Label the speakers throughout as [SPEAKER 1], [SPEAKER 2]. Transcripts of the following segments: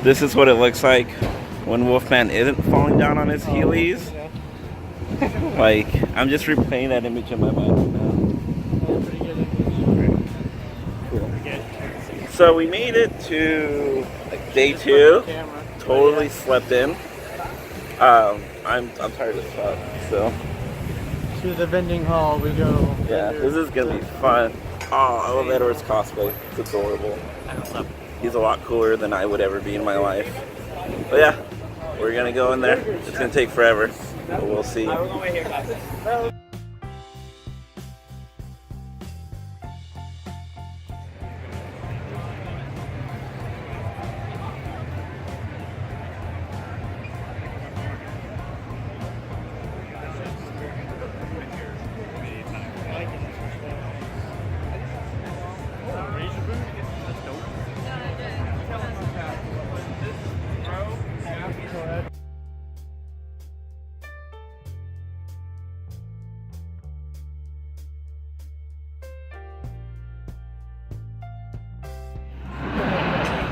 [SPEAKER 1] This is what it looks like when Wolfman isn't falling down on his heelys. Like, I'm just replaying that image in my mind now. Cool. So we made it to day 2. Totally slept in. I'm tired as fuck, so.
[SPEAKER 2] To the vending hall we go.
[SPEAKER 1] Yeah, this is gonna be fun. Oh, Elevator's cosplay. It's adorable. He's a lot cooler than I would ever be in my life. But yeah, we're gonna go in there. It's gonna take forever, but we'll see.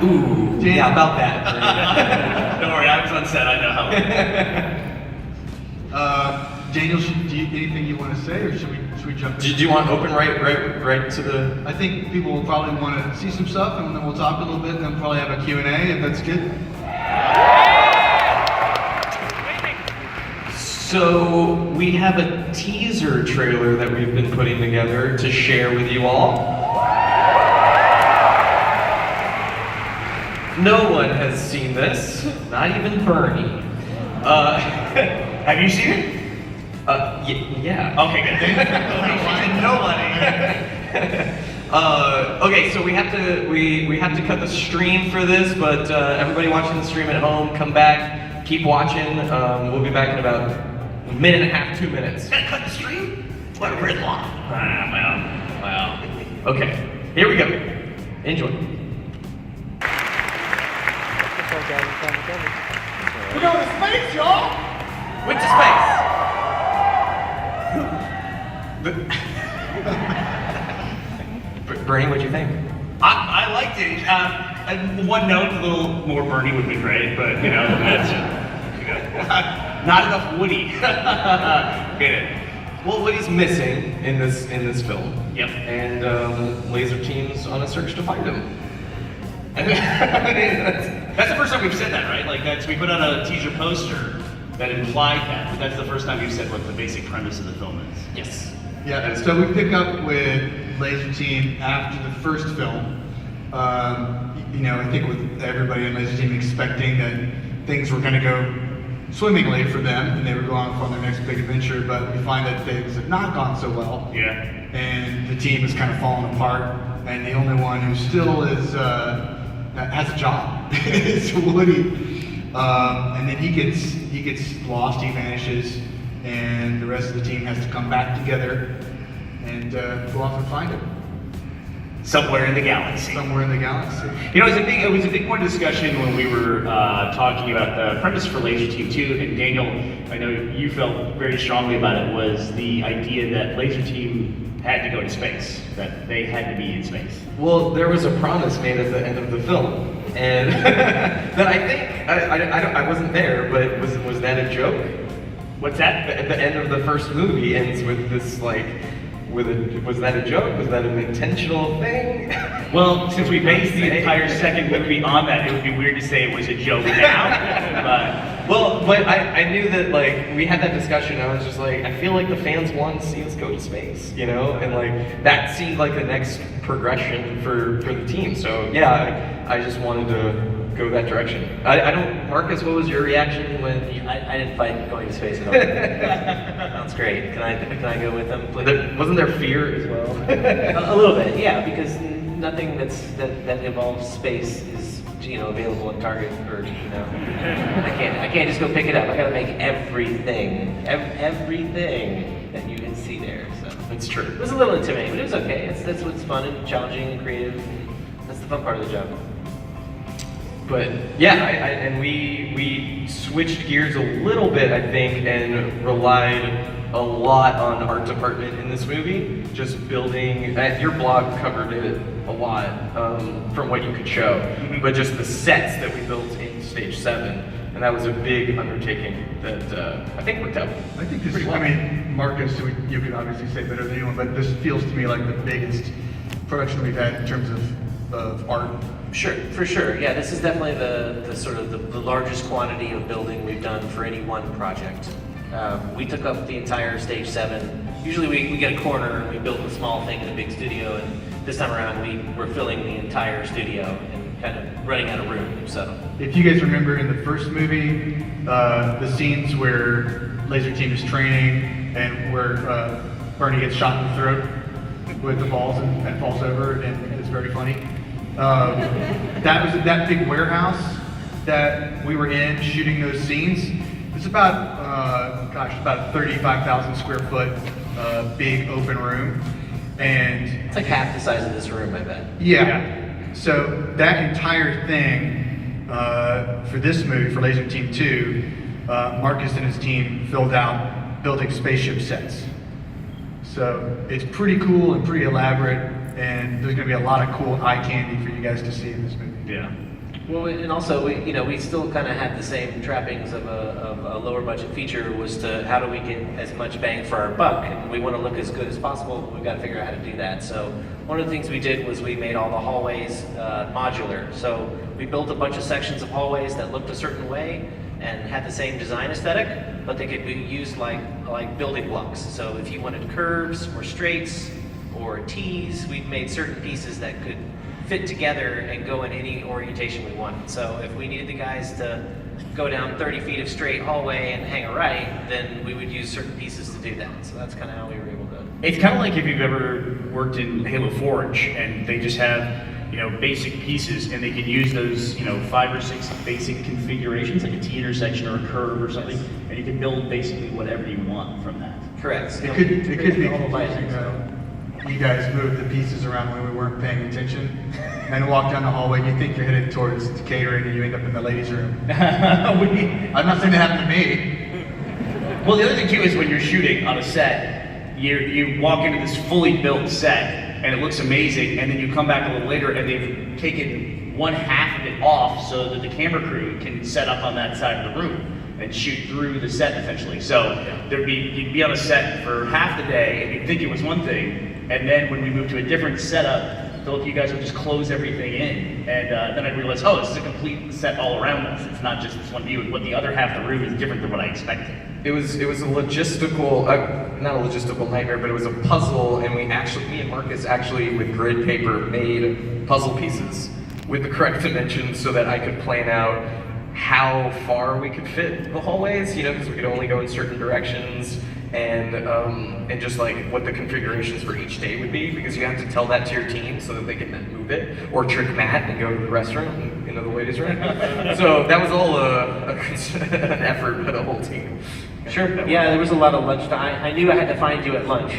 [SPEAKER 3] Ooh, yeah, about that.
[SPEAKER 4] Don't worry, I was on set, I know how.
[SPEAKER 5] Daniel, anything you want to say, or should we jump in?
[SPEAKER 3] Do you want to open right to the?
[SPEAKER 5] I think people will probably want to see some stuff, and then we'll talk a little bit, and then probably have a Q&A, if that's good.
[SPEAKER 3] So we have a teaser trailer that we've been putting together to share with you all. No one has seen this, not even Bernie.
[SPEAKER 4] Have you seen it?
[SPEAKER 3] Yeah.
[SPEAKER 4] Okay, good.
[SPEAKER 3] Okay, so we have to cut the stream for this, but everybody watching the stream at home, come back, keep watching. We'll be back in about a minute and a half, 2 minutes.
[SPEAKER 4] Gotta cut the stream? What a gridlock. Well.
[SPEAKER 3] Okay, here we go. Enjoy.
[SPEAKER 5] We're going to space, y'all!
[SPEAKER 3] Went to space. Bernie, what'd you think?
[SPEAKER 4] I liked it. One note, a little more Bernie would be great, but you know, that's not enough Woody. Get it?
[SPEAKER 3] Well, Woody's missing in this film.
[SPEAKER 4] Yep.
[SPEAKER 3] And Laser Team's on a search to find him.
[SPEAKER 4] That's the first time we've said that, right? Like we put out a teaser poster that implied that, but that's the first time you've said what the basic premise of the film is.
[SPEAKER 3] Yes.
[SPEAKER 5] Yeah, so we pick up with Laser Team after the first film. You know, I think with everybody in Laser Team expecting that things were going to go swimmingly for them and they would go on for their next big adventure, but we find that things have not gone so well.
[SPEAKER 4] Yeah.
[SPEAKER 5] And the team is kind of falling apart, and the only one who still is has a job is Woody. And then he gets lost, he vanishes, and the rest of the team has to come back together and go off and find him.
[SPEAKER 4] Somewhere in the galaxy.
[SPEAKER 5] Somewhere in the galaxy.
[SPEAKER 4] You know, it was a big point of discussion when we were talking about the premise for Laser Team 2, and Daniel, I know you felt very strongly about it, was the idea that Laser Team had to go to space, that they had to be in space.
[SPEAKER 3] Well, there was a promise made at the end of the film, and that I think, I wasn't there, but was that a joke?
[SPEAKER 4] What's that?
[SPEAKER 3] At the end of the first movie ends with this, like, was that a joke? Was that an intentional thing?
[SPEAKER 4] Well, since we based the entire second movie on that, it would be weird to say it was a joke now.
[SPEAKER 3] But I knew that, like, we had that discussion. I was just like, I feel like the fans want to see us go to space, you know, and like that seemed like the next progression for the team. So yeah, I just wanted to go that direction. I don't, Marcus, what was your reaction when?
[SPEAKER 6] I didn't fight going to space at all. Sounds great. Can I go with them, please?
[SPEAKER 3] Wasn't there fear as well?
[SPEAKER 6] A little bit, yeah, because nothing that involves space is, you know, available in Target, or, you know, I can't just go pick it up. I gotta make everything that you can see there. So
[SPEAKER 3] it's true.
[SPEAKER 6] It was a little intimidating, but it was okay. That's what's fun and challenging and creative. That's the fun part of the job.
[SPEAKER 3] But yeah, and we switched gears a little bit, I think, and relied a lot on art department in this movie. Just building, your blog covered it a lot from what you could show, but just the sets that we built in Stage 7, and that was a big undertaking that I think worked out.
[SPEAKER 5] I think this,
[SPEAKER 3] pretty well.
[SPEAKER 5] I mean, Marcus, you could obviously say better than anyone, but this feels to me like the biggest production we've had in terms of art.
[SPEAKER 6] Sure, for sure. Yeah, this is definitely the sort of the largest quantity of building we've done for any one project. We took up the entire Stage 7. Usually we get a corner and we build a small thing in a big studio, and this time around we're filling the entire studio and kind of running out of room. So
[SPEAKER 5] If you guys remember in the first movie, the scenes where Laser Team is training and where Bernie gets shot in the throat with the balls and falls over, and it's very funny. That was that big warehouse that we were in shooting those scenes. It's about, about a 35,000 square foot big open room. And
[SPEAKER 6] it's like half the size of this room, I bet.
[SPEAKER 5] yeah. So that entire thing for this movie, for Laser Team 2, Marcus and his team filled out building spaceship sets. So it's pretty cool and pretty elaborate, and there's going to be a lot of cool eye candy for you guys to see in this movie.
[SPEAKER 4] Yeah.
[SPEAKER 6] Well, and also we still kind of had the same trappings of a lower budget feature, was to how do we get as much bang for our buck, and we want to look as good as possible. We've got to figure out how to do that. So one of the things we did was we made all the hallways modular. So we built a bunch of sections of hallways that looked a certain way and had the same design aesthetic, but they could be used like building blocks. So if you wanted curves or straights or T's, we've made certain pieces that could fit together and go in any orientation we wanted. So if we needed the guys to go down 30 feet of straight hallway and hang a right, then we would use certain pieces to do that. So that's kind of how we were able to.
[SPEAKER 4] It's kind of like if you've ever worked in Halo Forge and they just have, basic pieces, and they can use those, 5 or 6 basic configurations, like a T intersection or a curve or something, and you can build basically whatever you want from that.
[SPEAKER 6] Correct.
[SPEAKER 5] It could be
[SPEAKER 6] all the
[SPEAKER 5] confusing
[SPEAKER 6] lighting.
[SPEAKER 5] though. You guys moved the pieces around when we weren't paying attention, and walk down the hallway. You think you're headed towards catering, and you end up in the ladies' room. I'm not saying that happened to me.
[SPEAKER 4] Well, the other thing too is when you're shooting on a set, you walk into this fully built set and it looks amazing, and then you come back a little later and they've taken one half of it off so that the camera crew can set up on that side of the room and shoot through the set essentially. So you'd be on a set for half the day and you'd think it was one thing, and then when we moved to a different setup, you guys would just close everything in, and then I'd realize, oh, this is a complete set all around us. It's not just this one view, but the other half of the room is different than what I expected.
[SPEAKER 3] It was a logistical, not a logistical nightmare, but it was a puzzle, and me and Marcus actually with grid paper made puzzle pieces with the correct dimensions so that I could plan out how far we could fit the hallways, because we could only go in certain directions, and just like what the configurations for each day would be, because you have to tell that to your team so that they can then move it, or trick Matt and go to the restroom, into the ladies' room. So that was all an effort by the whole team.
[SPEAKER 6] Sure. Yeah, there was a lot of lunch time. I knew I had to find you at lunch,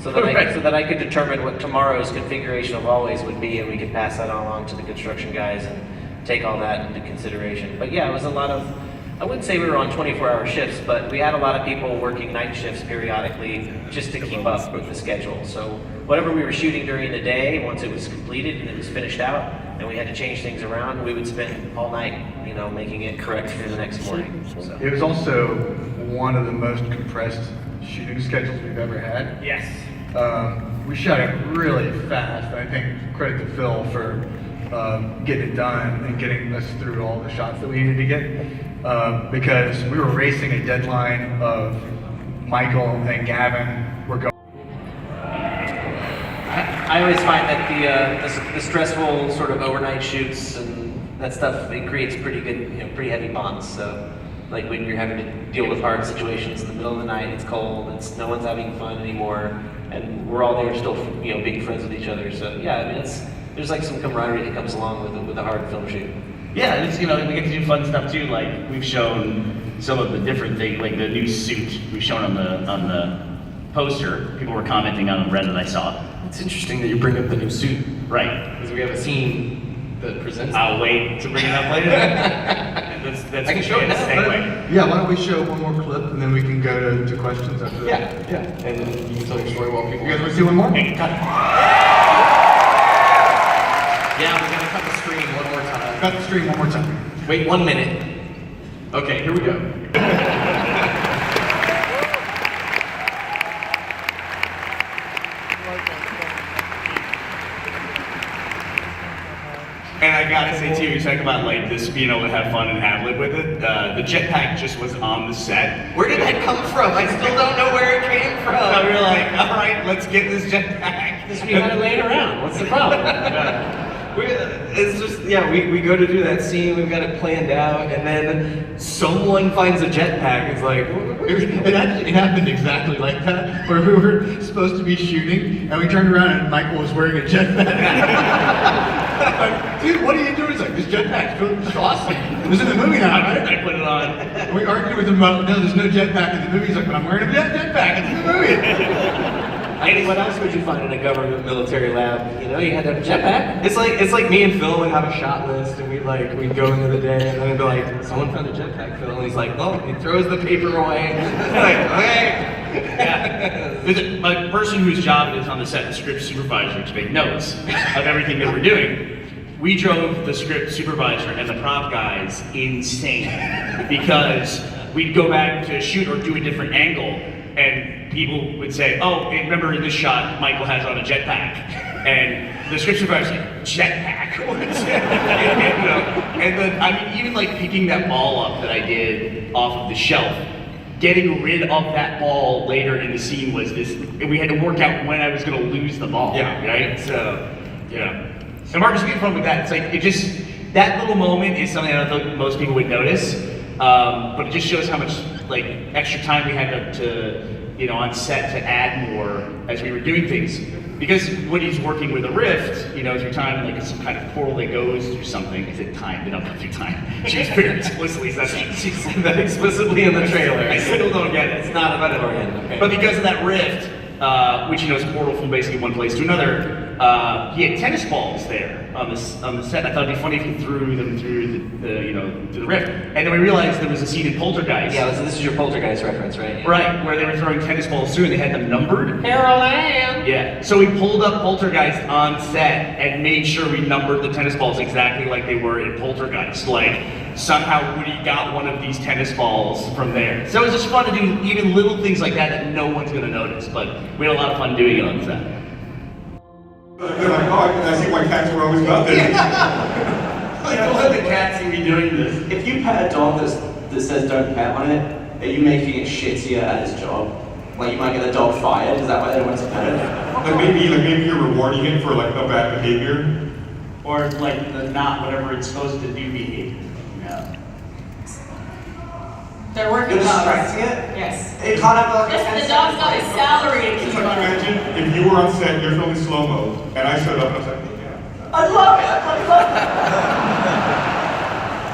[SPEAKER 6] so that I could determine what tomorrow's configuration of hallways would be, and we could pass that along to the construction guys and take all that into consideration. But yeah, it was a lot of. I wouldn't say we were on 24-hour shifts, but we had a lot of people working night shifts periodically just to keep up with the schedule. So whatever we were shooting during the day, once it was completed and it was finished out, and we had to change things around, we would spend all night, making it correct for the next morning. So.
[SPEAKER 5] It was also one of the most compressed shooting schedules we've ever had.
[SPEAKER 4] Yes.
[SPEAKER 5] We shot it really fast. I think credit to Phil for getting it done and getting us through all the shots that we needed to get, because we were racing a deadline of Michael and Gavin were going.
[SPEAKER 6] I always find that the stressful sort of overnight shoots and that stuff, it creates pretty good, pretty heavy bonds. So, like when you're having to deal with hard situations in the middle of the night, it's cold, no one's having fun anymore, and we're all there still, being friends with each other. So yeah, I mean, there's like some camaraderie that comes along with a hard film shoot.
[SPEAKER 4] Yeah, it's, we get to do fun stuff too. Like we've shown some of the different things, like the new suit we've shown on the poster. People were commenting on Reddit, I saw.
[SPEAKER 3] It's interesting that you bring up the new suit.
[SPEAKER 4] Right.
[SPEAKER 3] Because we have a scene that presents.
[SPEAKER 4] I'll wait to bring it up later. That's
[SPEAKER 3] I can show it now.
[SPEAKER 4] segue.
[SPEAKER 5] Yeah, why don't we show one more clip and then we can go to questions after that?
[SPEAKER 3] Yeah, and then you can tell your story while people.
[SPEAKER 5] You guys want to see one more?
[SPEAKER 4] Hey, cut.
[SPEAKER 3] Yeah, we're gonna cut the screen one more time.
[SPEAKER 5] Cut the stream one more time.
[SPEAKER 3] Wait 1 minute. Okay, here we go.
[SPEAKER 4] And I gotta say too, you talk about like this being able to have fun and ad-lib with it. The jetpack just was on the set.
[SPEAKER 3] Where did that come from? I still don't know where it came from.
[SPEAKER 4] So we were like, all right, let's get this jetpack.
[SPEAKER 6] Just we had it laying around. What's the problem?
[SPEAKER 3] It's just, yeah, we go to do that scene, we've got it planned out, and then someone finds a jetpack. It's like,
[SPEAKER 5] It happened exactly like that, where we were supposed to be shooting, and we turned around and Michael was wearing a jetpack. Like, dude, what are you doing? He's like, this jetpack's awesome. It was in the movie now, right?
[SPEAKER 4] I put it on.
[SPEAKER 5] We argued with him about, no, there's no jetpack in the movie. He's like, but I'm wearing a jetpack, it's in the movie.
[SPEAKER 6] I mean, what else would you find in a government military lab? You know, you had to have a jetpack.
[SPEAKER 3] it's like me and Phil would have a shot list, and we'd go into the day, and then it'd be like, someone found a jetpack, Phil, and he's like, oh, he throws the paper away. Like, okay.
[SPEAKER 4] Yeah. The person whose job it is on the set, the script supervisor, to make notes of everything that we're doing. We drove the script supervisor and the prop guys insane because we'd go back to shoot or do a different angle, and people would say, oh, hey, remember in this shot, Michael has on a jetpack. And the script supervisor's like, jetpack? And then, I mean, even like picking that ball up that I did off of the shelf, getting rid of that ball later in the scene was this, and we had to work out when I was gonna lose the ball, right? So, yeah. And Marcus, we had fun with that. It's like, it just, that little moment is something I don't think most people would notice, but it just shows how much like extra time we had to you know, on set to add more as we were doing things. Because when he's working with a rift, you know, through time, like it's some kind of portal that goes through something. Is it time? They don't go through time. She's very explicitly said that.
[SPEAKER 6] She said that explicitly in the trailer.
[SPEAKER 4] I still don't get it.
[SPEAKER 6] It's not about it oriented. Okay.
[SPEAKER 4] But because of that rift, which, you know, is a portal from basically one place to another, he had tennis balls there on the set. I thought it'd be funny if he threw them through the you know, through the rift. And then we realized there was a scene in Poltergeist.
[SPEAKER 6] Yeah, this is your Poltergeist reference, right?
[SPEAKER 4] Right, where they were throwing tennis balls through and they had them numbered.
[SPEAKER 6] Carol Ann!
[SPEAKER 4] Yeah, so we pulled up Poltergeist on set and made sure we numbered the tennis balls exactly like they were in Poltergeist. Like, somehow Woody got one of these tennis balls from there. So it was just fun to do even little things like that no one's gonna notice, but we had a lot of fun doing it on set.
[SPEAKER 7] They're like, oh, I see why cats were always out there.
[SPEAKER 8] Like, don't let the cat see me doing this. If you pet a dog that says don't pet on it, are you making it shittier at its job? Like, you might get the dog fired, is that why they don't want to pet it?
[SPEAKER 7] Like maybe you're rewarding it for like a bad behavior.
[SPEAKER 4] Or like the not whatever it's supposed to do behavior. Yeah.
[SPEAKER 9] They're working
[SPEAKER 8] You're
[SPEAKER 9] dogs.
[SPEAKER 8] distracting it?
[SPEAKER 9] Yes.
[SPEAKER 8] It can't have like
[SPEAKER 9] The dog's got his salary to
[SPEAKER 7] It's
[SPEAKER 9] keep
[SPEAKER 7] like,
[SPEAKER 9] on.
[SPEAKER 7] imagine if you were on set, you're filming slow-mo, and I showed up and I was like, yeah.
[SPEAKER 8] I love it, I love it.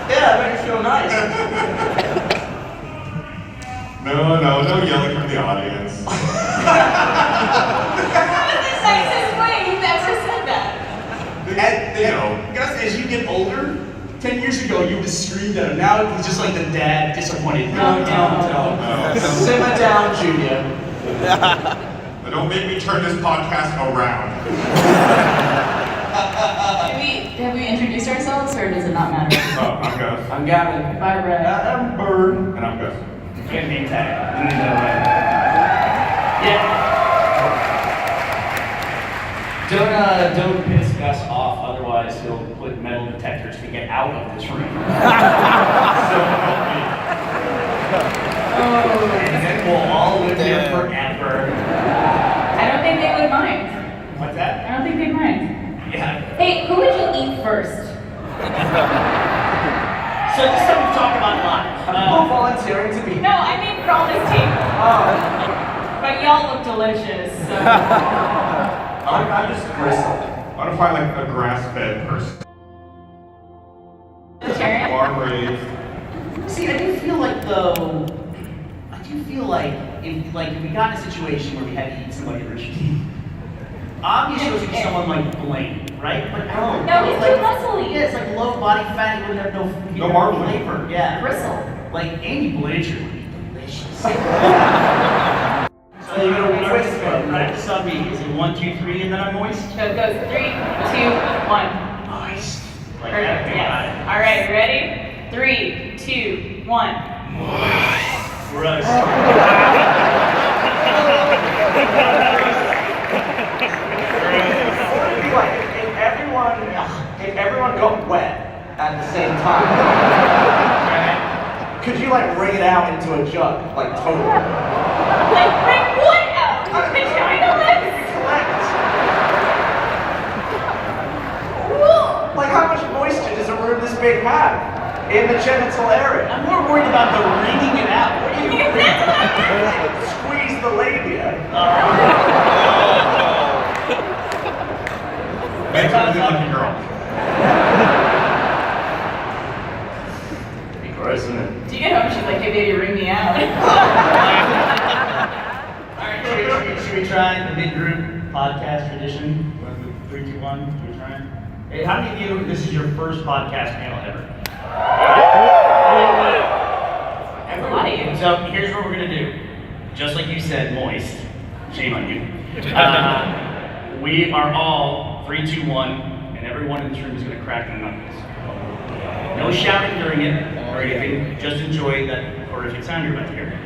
[SPEAKER 8] Yeah, it makes me feel nice.
[SPEAKER 7] No yelling from the audience.
[SPEAKER 9] That's the nicest way you've ever said that.
[SPEAKER 7] You know.
[SPEAKER 4] Guys, as you get older, 10 years ago you would have screamed at him. Now he's just like the dad, disappointed. No.
[SPEAKER 8] Simmer down, Junior.
[SPEAKER 7] But don't make me turn this podcast around.
[SPEAKER 9] Have we introduced ourselves, or does it not matter?
[SPEAKER 7] Oh, I'm Gus.
[SPEAKER 8] I'm Gavin.
[SPEAKER 9] Bye, Brett.
[SPEAKER 8] I'm Bird.
[SPEAKER 7] And I'm Gus.
[SPEAKER 4] Can't name tag. Yeah. Don't piss Gus off, otherwise he'll put metal detectors to get out of this room. And then we'll all live here forever.
[SPEAKER 9] I don't think they would mind.
[SPEAKER 4] What's that?
[SPEAKER 9] I don't think they'd mind.
[SPEAKER 4] Yeah.
[SPEAKER 9] Hey, who would you eat first?
[SPEAKER 4] So this is something we talk about a lot.
[SPEAKER 8] I'm volunteering to be.
[SPEAKER 9] No, I mean for on this table. But y'all look delicious, so.
[SPEAKER 8] I'm just gristle.
[SPEAKER 7] I want to find like a grass-fed person.
[SPEAKER 9] Vegetarian?
[SPEAKER 7] Farm raised.
[SPEAKER 10] See, I do feel like though, if we got in a situation where we had to eat somebody originally,
[SPEAKER 4] Obviously, it should be someone like Blaine, right? But no.
[SPEAKER 9] No, he's too muscly.
[SPEAKER 10] Yeah, it's like low body fat. He wouldn't have no
[SPEAKER 7] marble.
[SPEAKER 10] flavor. Yeah.
[SPEAKER 9] Bristle.
[SPEAKER 4] Like Andy Blanchard would be delicious.
[SPEAKER 10] So you're gonna twist it.
[SPEAKER 4] Practice on me. Is it 1, 2, 3, and then I'm moist?
[SPEAKER 9] So it goes 3, 2, 1.
[SPEAKER 4] Moist. Like
[SPEAKER 9] Perfect.
[SPEAKER 4] that.
[SPEAKER 9] Yes. All right, you ready? 3, 2, 1.
[SPEAKER 4] Gross.
[SPEAKER 8] Like, if everyone got wet at the same time, could you like wring it out into a jug, like totally?
[SPEAKER 9] Like, bring what out? Vagina lips?
[SPEAKER 8] Like, how much moisture does a room this big have in the genital area?
[SPEAKER 4] I'm more worried about the wringing it out. What do you mean?
[SPEAKER 8] Squeeze the labia.
[SPEAKER 7] Thanks for the lucky girl.
[SPEAKER 8] Be gross, isn't it?
[SPEAKER 9] Do you get home? She's like, hey, baby, ring me out.
[SPEAKER 4] Alright, should we try the mid-group podcast tradition? 3, 2, 1, should we try it? Hey, how many of you, this is your first podcast panel ever?
[SPEAKER 9] That's a lot of you.
[SPEAKER 4] So here's what we're gonna do. Just like you said, moist. Shame on you. We are all 3, 2, 1, and everyone in this room is gonna crack their knuckles. No shouting during it or anything. Just enjoy that horrific sound you're about to hear.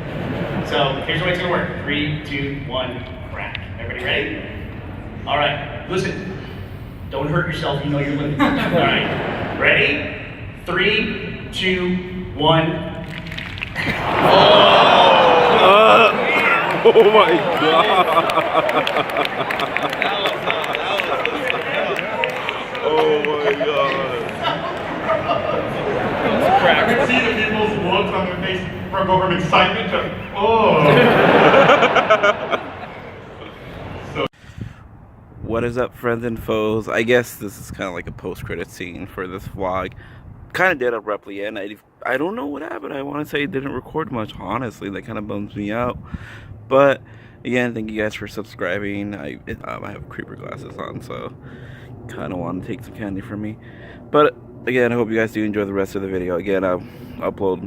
[SPEAKER 4] So here's the way it's gonna work. 3, 2, 1, crack. Everybody ready? All right. Listen. Don't hurt yourself. You know you're living. All right. Ready? 3, 2, 1.
[SPEAKER 1] Oh my god. Oh my god.
[SPEAKER 7] I can see the people's looks on their face from go from excitement to, oh.
[SPEAKER 1] What is up, friends and foes? I guess this is kind of like a post-credit scene for this vlog. Kind of did abruptly end. I don't know what happened. I want to say it didn't record much, honestly. That kind of bums me out. But again, thank you guys for subscribing. I have creeper glasses on, so kind of want to take some candy from me. But again, I hope you guys do enjoy the rest of the video. Again, I'll upload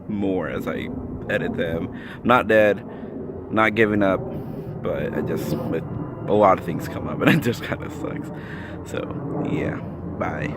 [SPEAKER 1] more as I edit them. I'm not dead, not giving up, but a lot of things come up and it just kind of sucks. So yeah, bye.